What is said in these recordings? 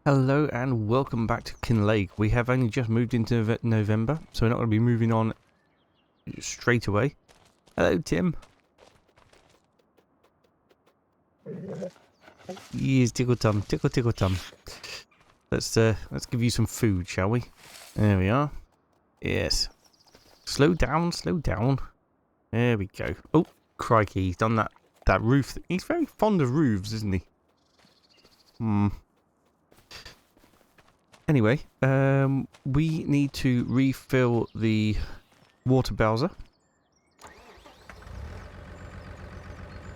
Hello and welcome back to Kinlaig. We have only just moved into November, so we're not going to be moving on straight away. Hello, Tim. Yes, tickle tum, tickle tickle tum. Let's give you some food, shall we? There we are. Yes. Slow down, slow down. There we go. Oh, crikey, he's done that roof. He's very fond of roofs, isn't he? Anyway, we need to refill the water bowser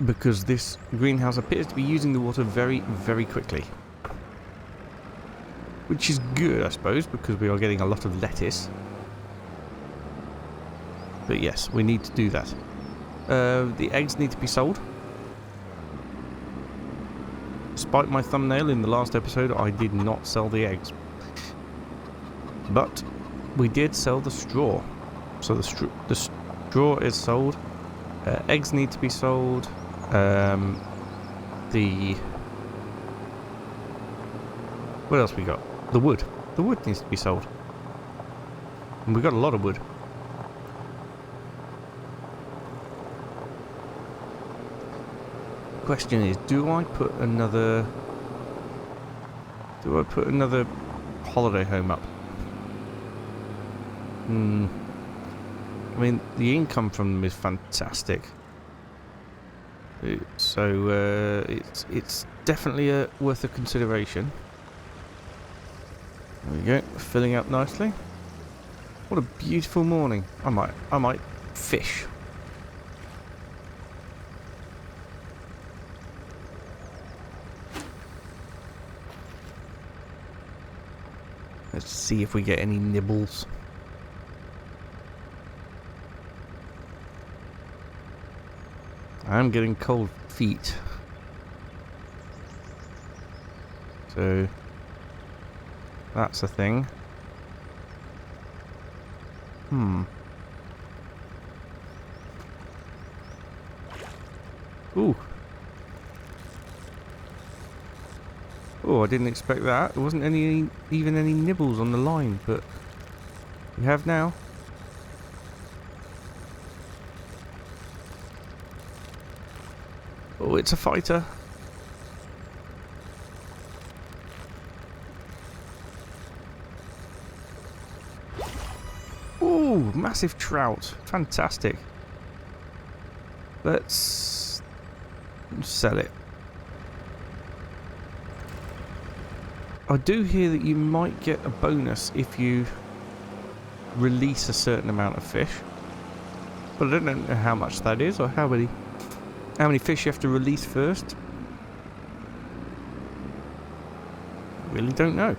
because this greenhouse appears to be using the water very, very quickly. Which is good, I suppose, because we are getting a lot of lettuce. But yes, we need to do that. The eggs need to be sold. Despite my thumbnail in the last episode, I did not sell the eggs. But we did sell the straw. So the straw is sold. Eggs need to be sold. What else we got? The wood. The wood needs to be sold. And we got a lot of wood. Question is, do I put another holiday home up? I mean, the income from them is fantastic. So it's definitely worth a consideration. There we go, filling up nicely. What a beautiful morning. I might fish. Let's see if we get any nibbles. I'm getting cold feet. So that's a thing. Ooh. Oh, I didn't expect that. There wasn't even any nibbles on the line, but we have now. Oh, it's a fighter. Oh, massive trout. Fantastic. Let's sell it. I do hear that you might get a bonus if you release a certain amount of fish. But I don't know how much that is or how many fish you have to release first. Really don't know.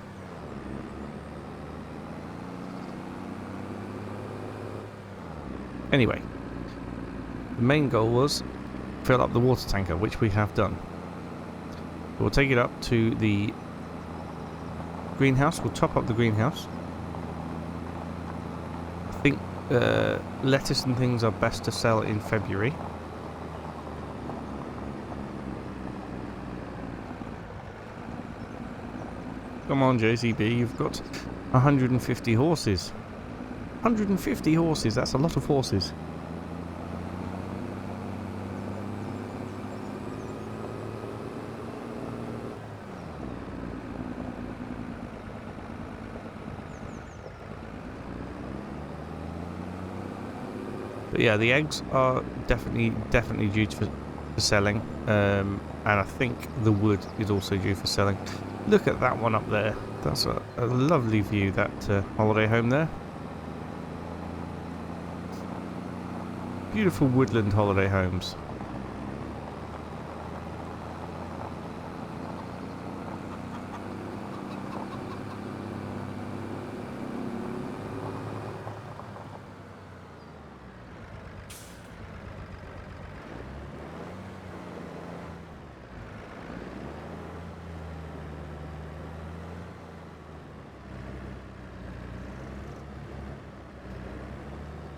Anyway, the main goal was fill up the water tanker, which we have done. We'll take it up to the greenhouse. We'll top up the greenhouse. I think lettuce and things are best to sell in February. Come on, JCB, you've got 150 horses. 150 horses, that's a lot of horses. But yeah, the eggs are definitely due for selling. And I think the wood is also due for selling. Look at that one up there. That's a lovely view, that holiday home there. Beautiful woodland holiday homes.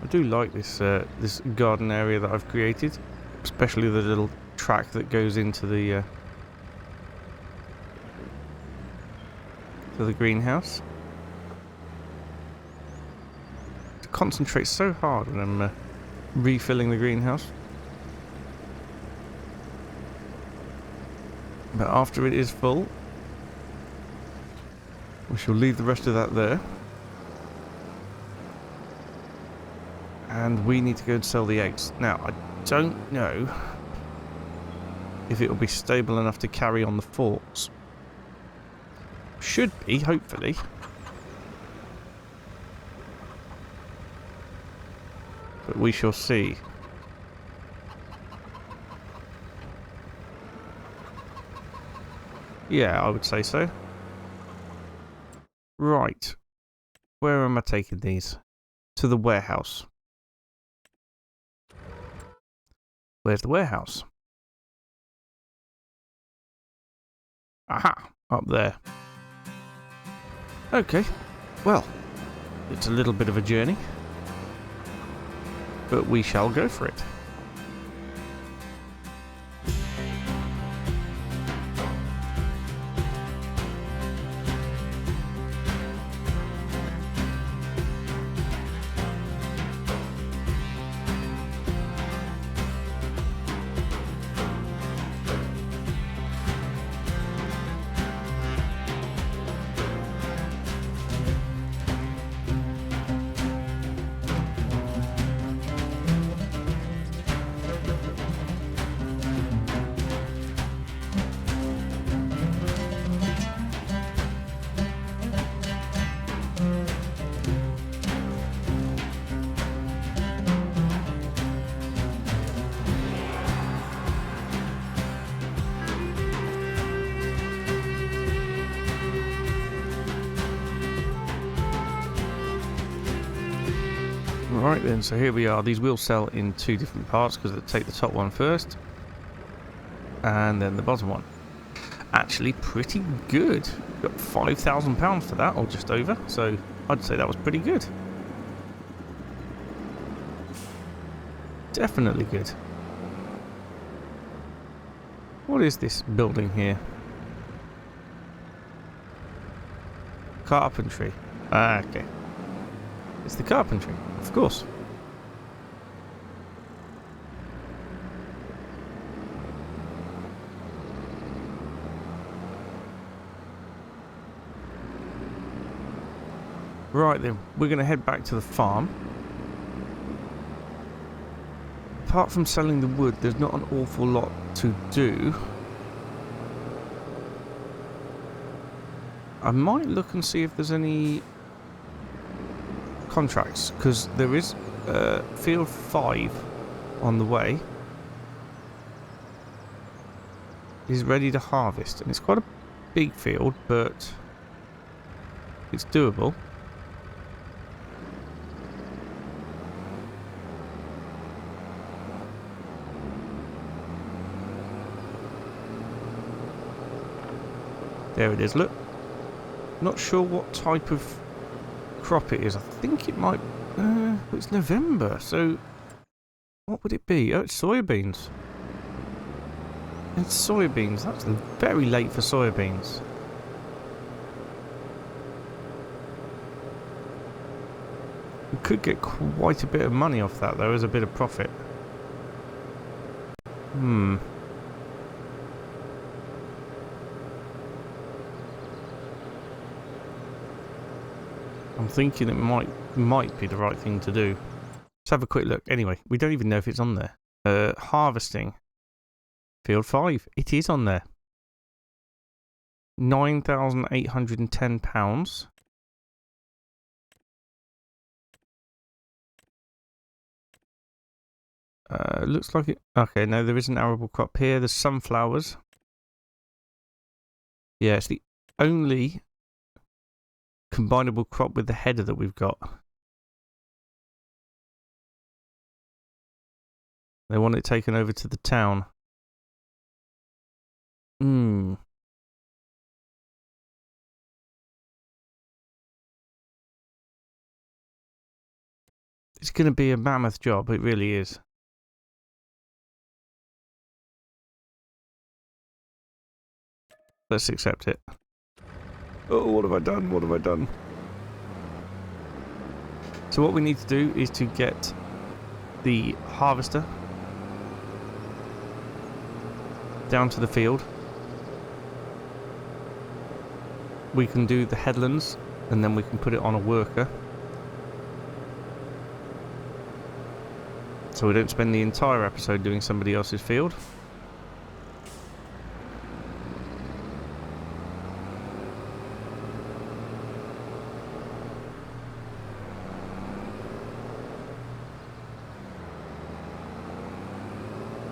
I do like this garden area that I've created, especially the little track that goes into the to the greenhouse. To concentrate so hard when I'm refilling the greenhouse. But after it is full, we shall leave the rest of that there. And we need to go and sell the eggs. Now, I don't know if it will be stable enough to carry on the forks. Should be, hopefully. But we shall see. Yeah, I would say so. Right. Where am I taking these? To the warehouse. Where's the warehouse? Aha! Up there. Okay. Well, it's a little bit of a journey. But we shall go for it. Right then, so here we are. These will sell in two different parts because they take the top one first and then the bottom one. Actually, pretty good. Got £5,000 for that, or just over. So I'd say that was pretty good. Definitely good. What is this building here? Carpentry. Ah, okay. It's the carpentry, of course. Right then, we're going to head back to the farm. Apart from selling the wood, there's not an awful lot to do. I might look and see if there's any contracts, because there is field 5 on the way. Is ready to harvest, and it's quite a big field, but it's doable. There it is, look. Not sure what type of crop it is. I think it might... it's November, so... What would it be? Oh, it's soybeans. It's soybeans. That's very late for soybeans. We could get quite a bit of money off that, though, as a bit of profit. I'm thinking it might be the right thing to do. Let's have a quick look. Anyway, we don't even know if it's on there. Harvesting. Field 5. It is on there. £9,810. Looks like it... Okay, no, there is an arable crop here. There's sunflowers. Yeah, it's the only combinable crop with the header that we've got. They want it taken over to the town. It's going to be a mammoth job, it really is. Let's accept it. Oh, what have I done? What have I done? So what we need to do is to get the harvester down to the field. We can do the headlands and then we can put it on a worker. So we don't spend the entire episode doing somebody else's field.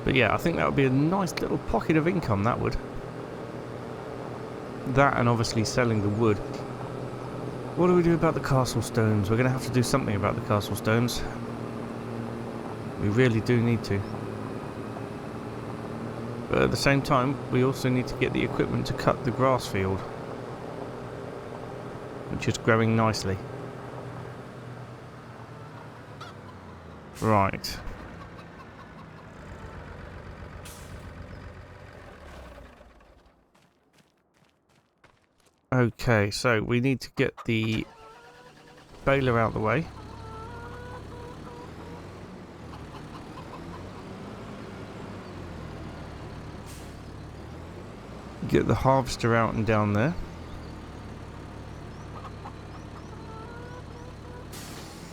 But yeah, I think that would be a nice little pocket of income, that would. That and obviously selling the wood. What do we do about the castle stones? We're going to have to do something about the castle stones. We really do need to. But at the same time, we also need to get the equipment to cut the grass field, which is growing nicely. Right. Okay, so we need to get the baler out of the way. Get the harvester out and down there.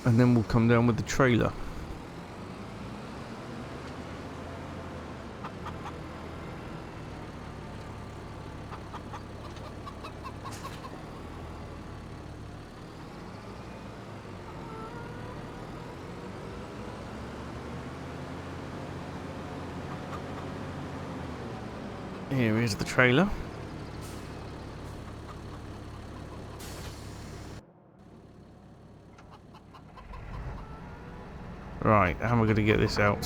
And then we'll come down with the trailer. Here is the trailer. Right, how am I going to get this out?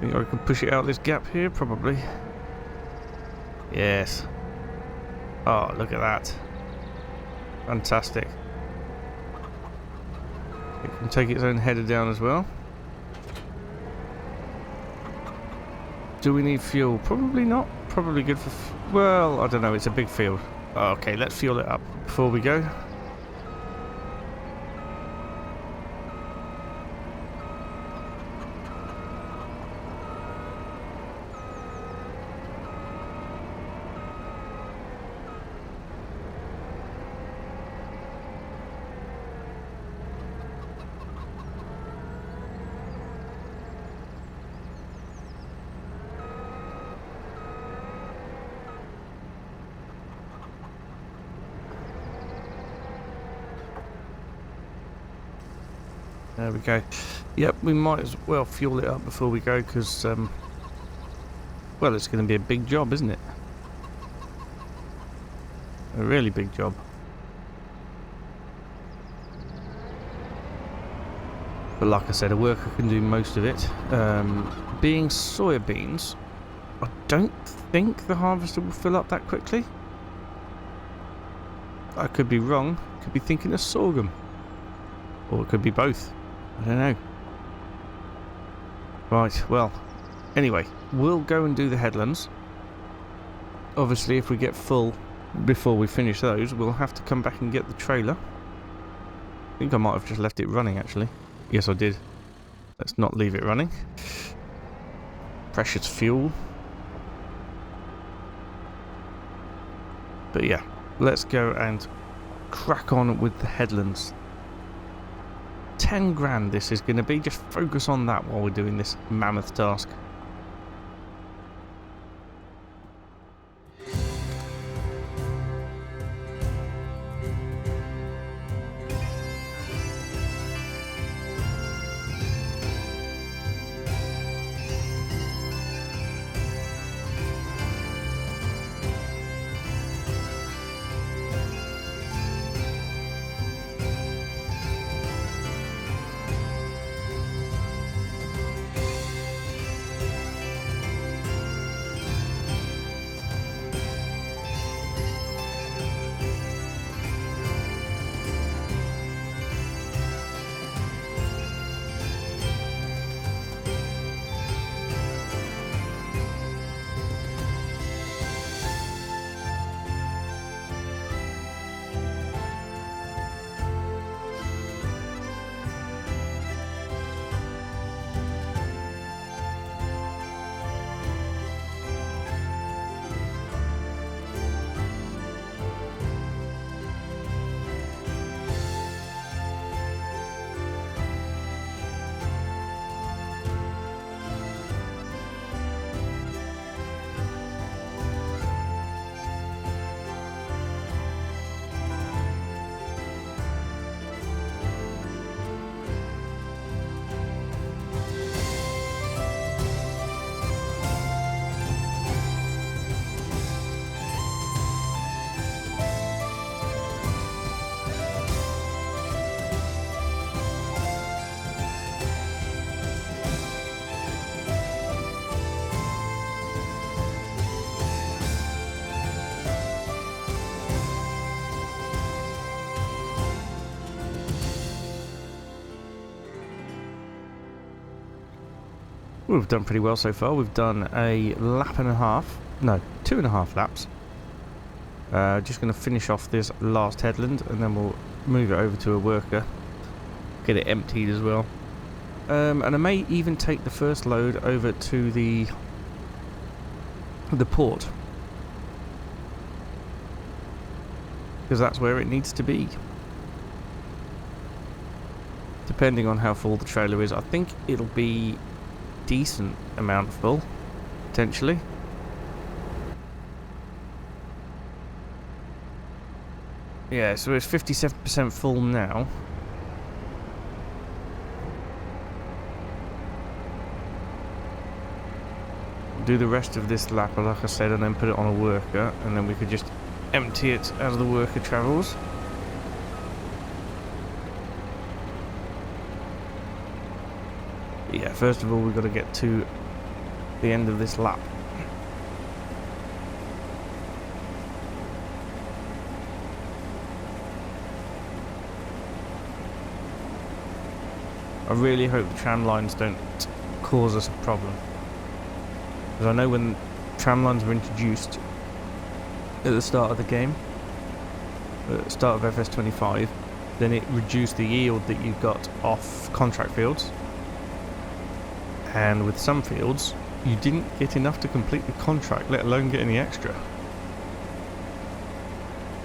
Think I can push it out this gap here? Probably. Yes. Oh, look at that. Fantastic. It can take its own header down as well. Do we need fuel? Probably not. Probably good for... well, I don't know. It's a big field. Okay, let's fuel it up before we go. There we go. Yep, we might as well fuel it up before we go because, well, it's going to be a big job, isn't it? A really big job. But like I said, a worker can do most of it. Being soybeans, I don't think the harvester will fill up that quickly. I could be wrong. Could be thinking of sorghum. Or it could be both. I don't know. Right, well, anyway, we'll go and do the headlands. Obviously, if we get full before we finish those, we'll have to come back and get the trailer. I think I might have just left it running, actually. Yes, I did. Let's not leave it running. Precious fuel. But yeah, let's go and crack on with the headlands. 10 grand this is going to be. Just focus on that while we're doing this mammoth task. we've done pretty well so far. We've done a lap and a half. No, 2.5 laps. Just going to finish off this last headland and then we'll move it over to a worker. Get it emptied as well. And I may even take the first load over to the port. Because that's where it needs to be. Depending on how full the trailer is. I think it'll be decent amount full. Potentially. Yeah, so it's 57% full now. Do the rest of this lap, like I said, and then put it on a worker, and then we could just empty it as the worker travels. Yeah, first of all we've got to get to the end of this lap. I really hope the tram lines don't cause us a problem. Because I know when tram lines were introduced at the start of the game, at the start of FS25, then it reduced the yield that you got off contract fields. And with some fields, you didn't get enough to complete the contract, let alone get any extra.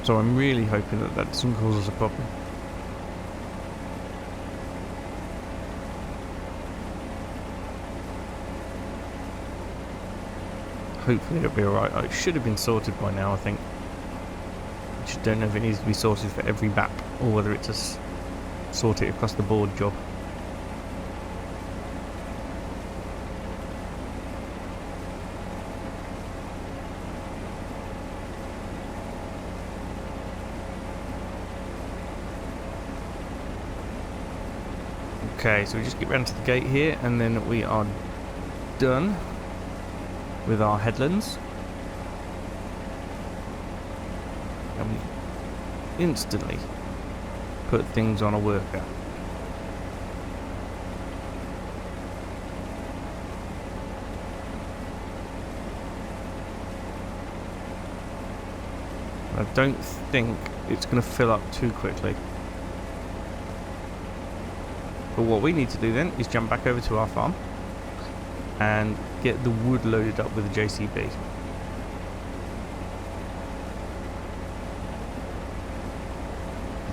So I'm really hoping that that doesn't cause us a problem. Hopefully it'll be alright. It should have been sorted by now, I think. I just don't know if it needs to be sorted for every map or whether it's a sort it across the board job. Okay, so we just get round to the gate here and then we are done with our headlands, and we instantly put things on a worker. I don't think it's going to fill up too quickly. But what we need to do then is jump back over to our farm and get the wood loaded up with the JCB.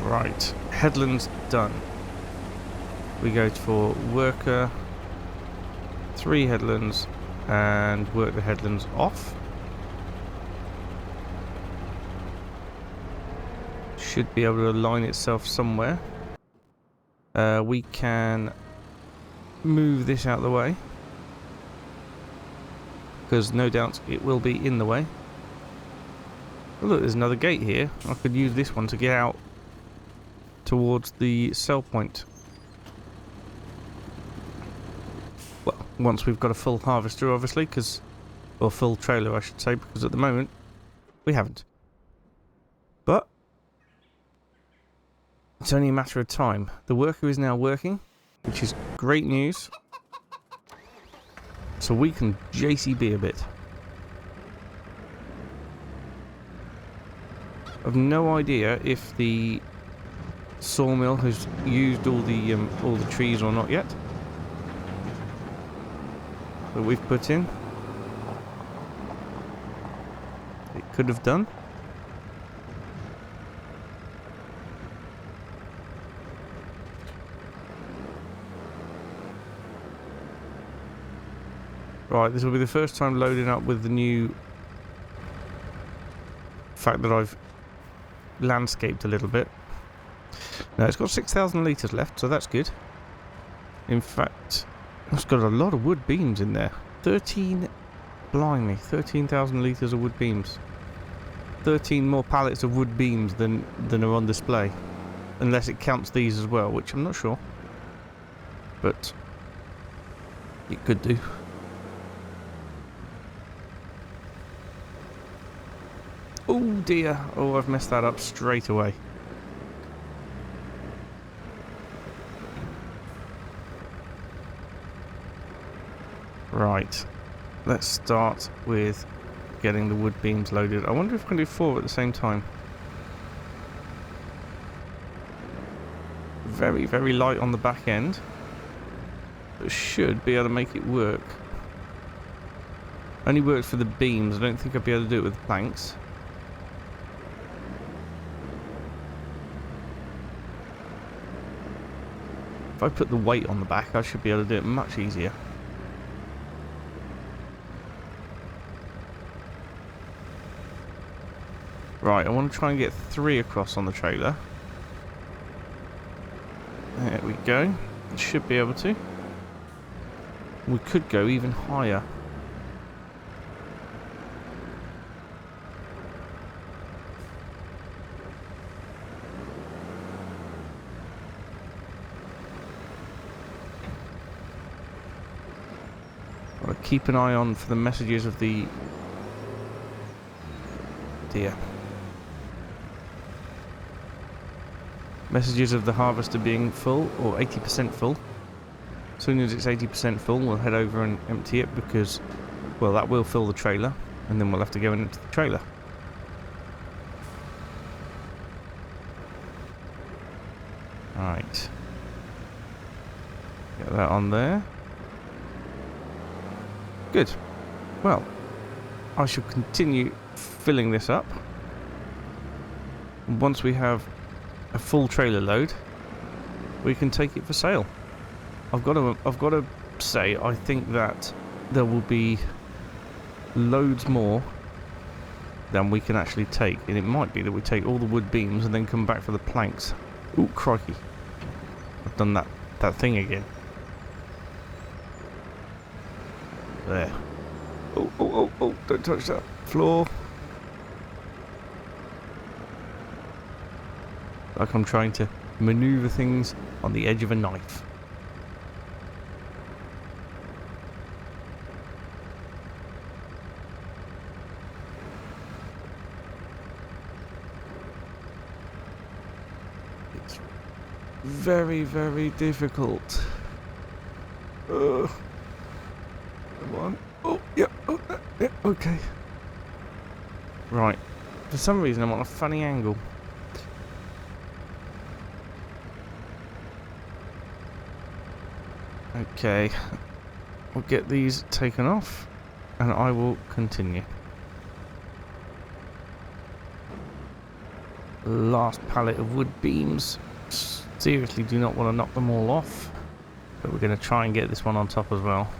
Right, headlands done. We go for worker, 3 headlands, and work the headlands off. Should be able to align itself somewhere. We can move this out of the way, because no doubt it will be in the way. Oh, look, there's another gate here. I could use this one to get out towards the sell point. Well, once we've got a full harvester, obviously, or full trailer, I should say, because at the moment we haven't. But it's only a matter of time. The worker is now working, which is great news. So we can JCB a bit. I've no idea if the sawmill has used all the trees or not yet that we've put in. It could have done. Right, this will be the first time loading up with the new fact that I've landscaped a little bit. Now it's got 6,000 litres left, so that's good. In fact, it's got a lot of wood beams in there. 13,000 litres of wood beams. 13 more pallets of wood beams than are on display. Unless it counts these as well, which I'm not sure. But it could do. Oh dear, oh I've messed that up straight away. Right. Let's start with getting the wood beams loaded. I wonder if I can do 4 at the same time. Very, very light on the back end. But should be able to make it work. Only works for the beams. I don't think I'll be able to do it with planks. If I put the weight on the back, I should be able to do it much easier. Right, I want to try and get 3 across on the trailer. There we go. Should be able to. We could go even higher. I'll keep an eye on for the messages of the deer. Messages of the harvester being full, or 80% full. As soon as it's 80% full, we'll head over and empty it because, well, that will fill the trailer, and then we'll have to go into the trailer. Right. Get that on there. Good. Well, I shall continue filling this up. And once we have a full trailer load, we can take it for sale. I've got to say, I think that there will be loads more than we can actually take, and it might be that we take all the wood beams and then come back for the planks. Ooh, crikey! I've done that thing again. There. Oh! Don't touch that floor. Like I'm trying to maneuver things on the edge of a knife. It's very, very difficult. Come on. Oh, yeah. Oh, yeah. Okay. Right. For some reason, I'm on a funny angle. Okay, we'll get these taken off and I will continue. Last pallet of wood beams. Seriously do not want to knock them all off, but we're going to try and get this one on top as well.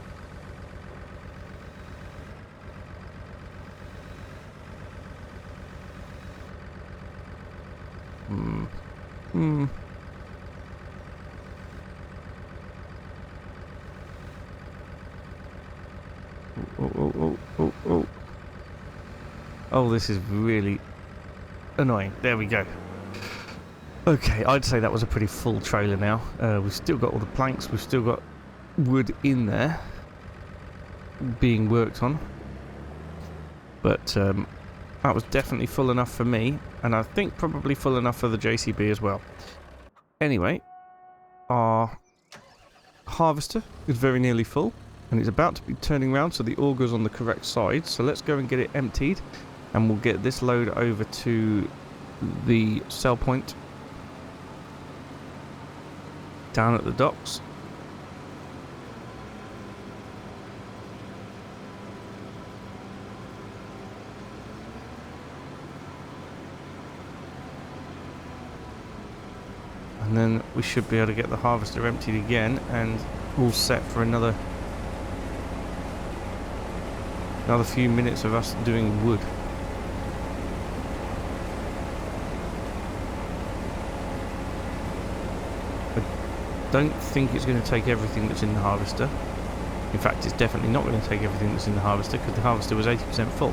Oh, this is really annoying. There we go. Okay, I'd say that was a pretty full trailer now. We've still got all the planks, we've still got wood in there being worked on. But that was definitely full enough for me, and I think probably full enough for the JCB as well. Anyway, our harvester is very nearly full, and it's about to be turning around so the auger's on the correct side. So let's go and get it emptied, and we'll get this load over to the sell point down at the docks. And then we should be able to get the harvester emptied again and all set for another few minutes of us doing wood. I don't think it's going to take everything that's in the harvester. In fact, it's definitely not going to take everything that's in the harvester because the harvester was 80% full.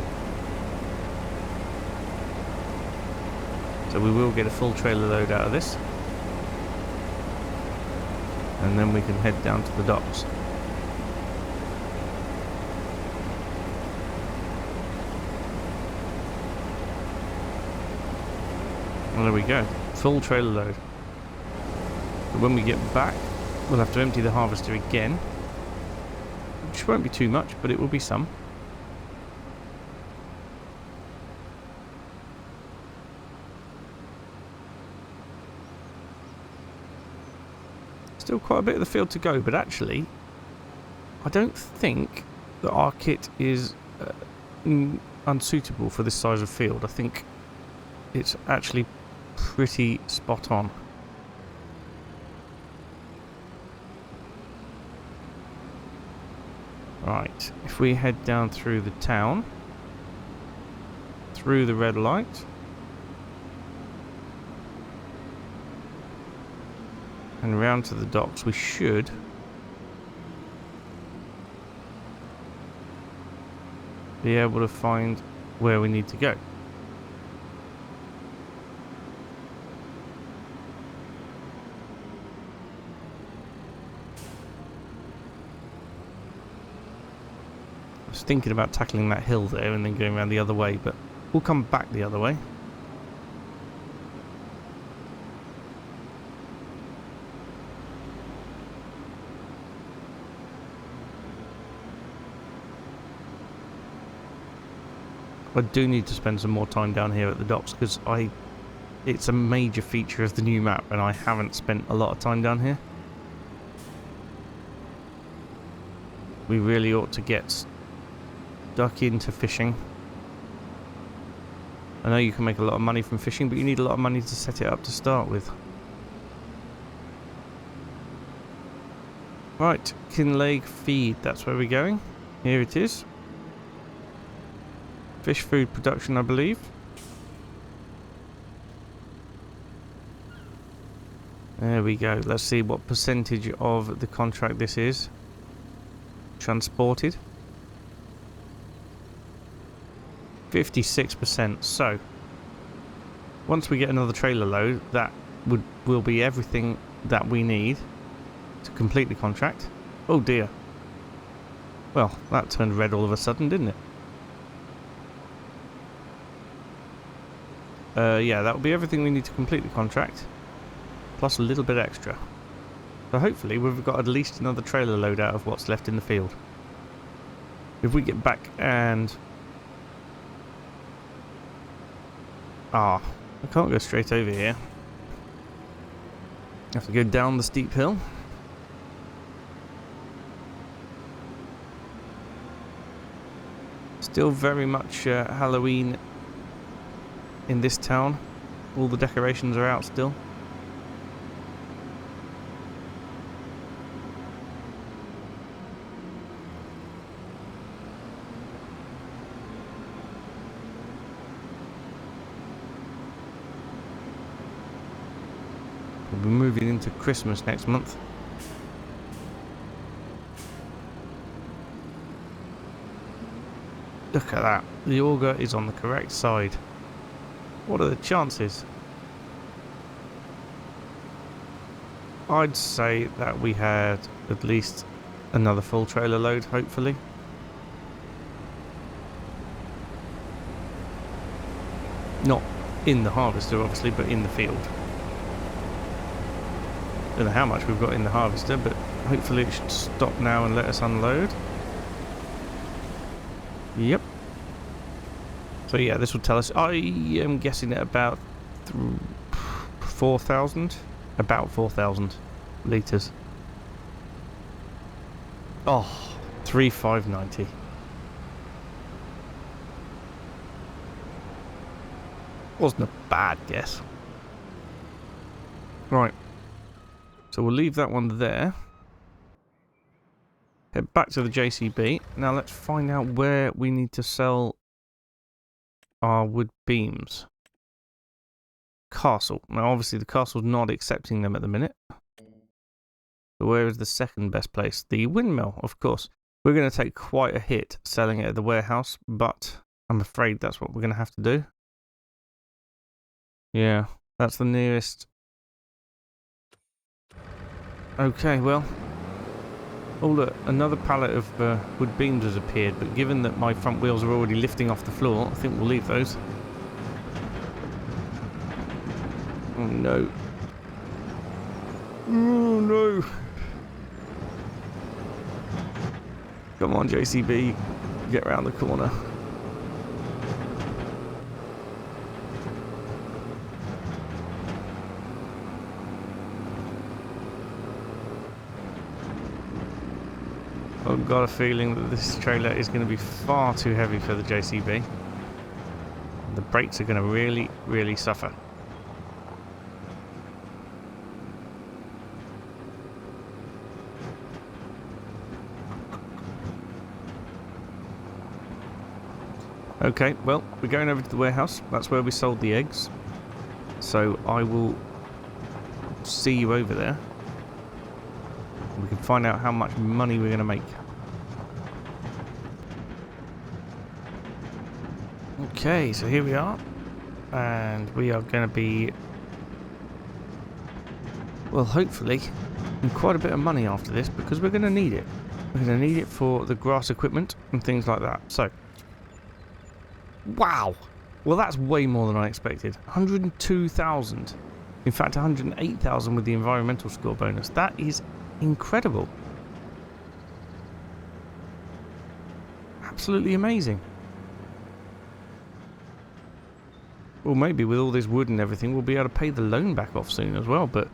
So we will get a full trailer load out of this. And then we can head down to the docks. Well, there we go. Full trailer load. But when we get back, we'll have to empty the harvester again. which won't be too much, but it will be some. Still quite a bit of the field to go, but actually, I don't think that our kit is unsuitable for this size of field. I think it's actually pretty spot on. Right, if we head down through the town, through the red light, and round to the docks, we should be able to find where we need to go. I was thinking about tackling that hill there and then going around the other way, but we'll come back the other way. I do need to spend some more time down here at the docks because it's a major feature of the new map and I haven't spent a lot of time down here. We really ought to get stuck into fishing. I know you can make a lot of money from fishing, but you need a lot of money to set it up to start with. Right, Kinlaig feed, that's where we're going. Here it is. Fish food production, I believe. There we go. Let's see what percentage of the contract this is. Transported. 56%. So, once we get another trailer load, that will be everything that we need to complete the contract. Oh dear. Well, that turned red all of a sudden, didn't it? Yeah, that will be everything we need to complete the contract, plus a little bit extra. So hopefully we've got at least another trailer load out of what's left in the field. If we get back and... I can't go straight over here. I have to go down the steep hill. Still very much Halloween in this town. All the decorations are out still. We'll be moving into Christmas next month. Look at that. The auger is on the correct side. What are the chances? I'd say that we had at least another full trailer load, hopefully. Not in the harvester, obviously, but in the field. Don't know how much we've got in the harvester, but hopefully it should stop now and let us unload. Yep. So yeah, this will tell us, I am guessing at about 4,000, about 4,000 litres. Oh, 3,590. Wasn't a bad guess. Right, so we'll leave that one there. Head back to the JCB. Now let's find out where we need to sell our wood beams. Castle. Now obviously the castle's not accepting them at the minute. So where is the second best place? The windmill, of course. We're going to take quite a hit selling it at the warehouse, but I'm afraid that's what we're going to have to do. Yeah, that's the nearest. Okay, well. Oh look, another pallet of wood beams has appeared, but given that my front wheels are already lifting off the floor, I think we'll leave those. Oh no. Oh no. Come on, JCB. Get around the corner. I've got a feeling that this trailer is going to be far too heavy for the JCB. The brakes are going to really, really suffer. Okay, well, we're going over to the warehouse. That's where we sold the eggs. So I will see you over there. We can find out how much money we're going to make. Okay, so here we are. And we are going to be, well, hopefully, in quite a bit of money after this, because we're going to need it. We're going to need it for the grass equipment and things like that. So, wow! Well, that's way more than I expected. 102,000. In fact, 108,000 with the environmental score bonus. That is incredible. Absolutely amazing. Well, maybe with all this wood and everything, we'll be able to pay the loan back off soon as well. But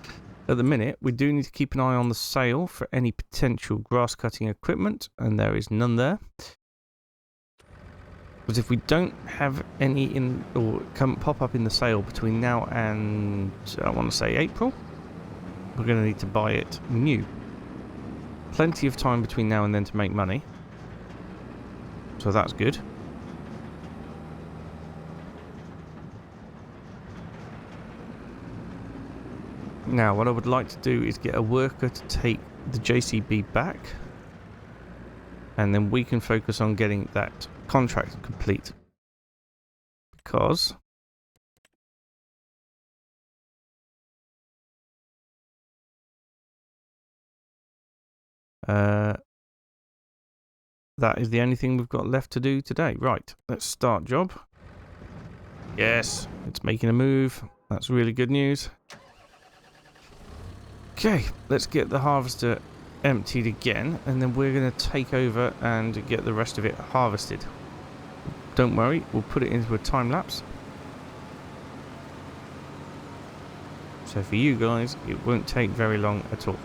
at the minute, we do need to keep an eye on the sale for any potential grass cutting equipment, and there is none there. Because if we don't have any in or pop up in the sale between now and I want to say April, we're going to need to buy it new. Plenty of time between now and then to make money, so that's good. Now, what I would like to do is get a worker to take the JCB back, and then we can focus on getting that contract complete. Because that is the only thing we've got left to do today. Right, let's start job. Yes, it's making a move. That's really good news. Okay, let's get the harvester emptied again, and then we're going to take over and get the rest of it harvested. Don't worry, we'll put it into a time lapse. So for you guys, it won't take very long at all.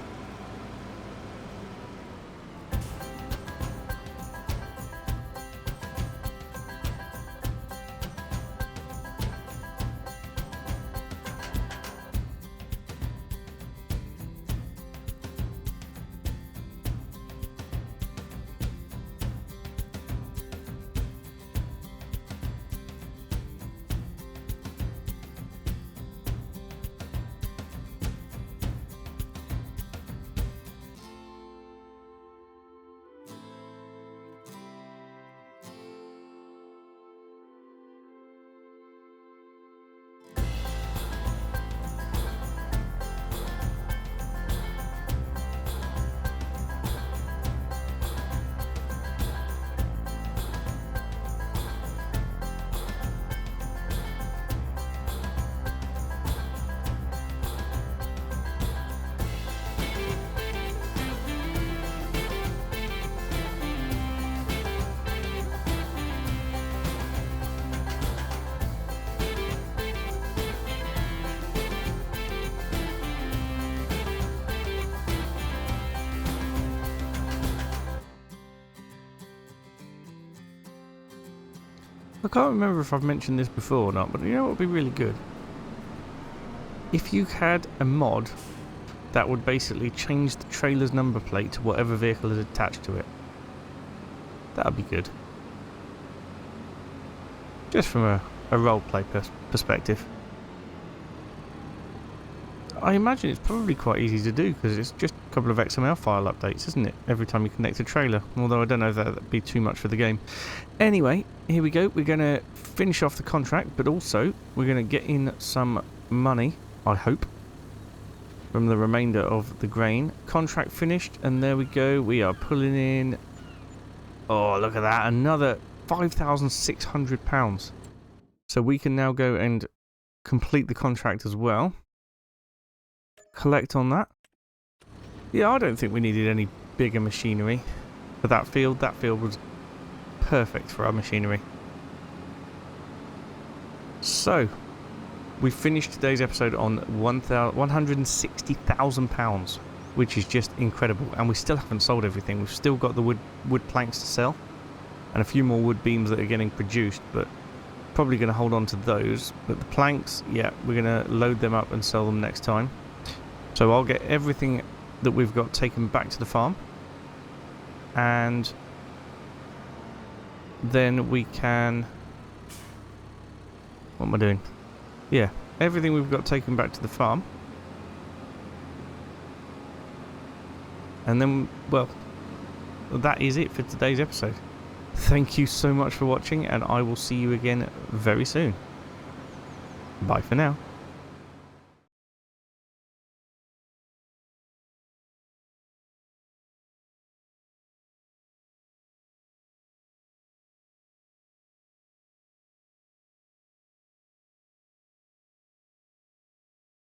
I can't remember if I've mentioned this before or not, but you know what would be really good? If you had a mod that would basically change the trailer's number plate to whatever vehicle is attached to it. That would be good. Just from a roleplay perspective. I imagine it's probably quite easy to do because it's just a couple of XML file updates, isn't it? Every time you connect a trailer. Although I don't know if that'd be too much for the game. Anyway, here we go. We're going to finish off the contract, but also we're going to get in some money, I hope, from the remainder of the grain. Contract finished, and there we go. We are pulling in, oh, look at that, another £5,600. So we can now go and complete the contract as well. Collect on that. Yeah, I don't think we needed any bigger machinery. for that field. That field was perfect for our machinery. So, we finished today's episode on £160,000, which is just incredible. And we still haven't sold everything. We've still got the wood planks to sell, and a few more wood beams that are getting produced, but probably going to hold on to those. But the planks, yeah, we're going to load them up and sell them next time. So I'll get everything that we've got taken back to the farm, and then we can... What am I doing? Yeah, everything we've got taken back to the farm. And then, well, that is it for today's episode. Thank you so much for watching, and I will see you again very soon. Bye for now.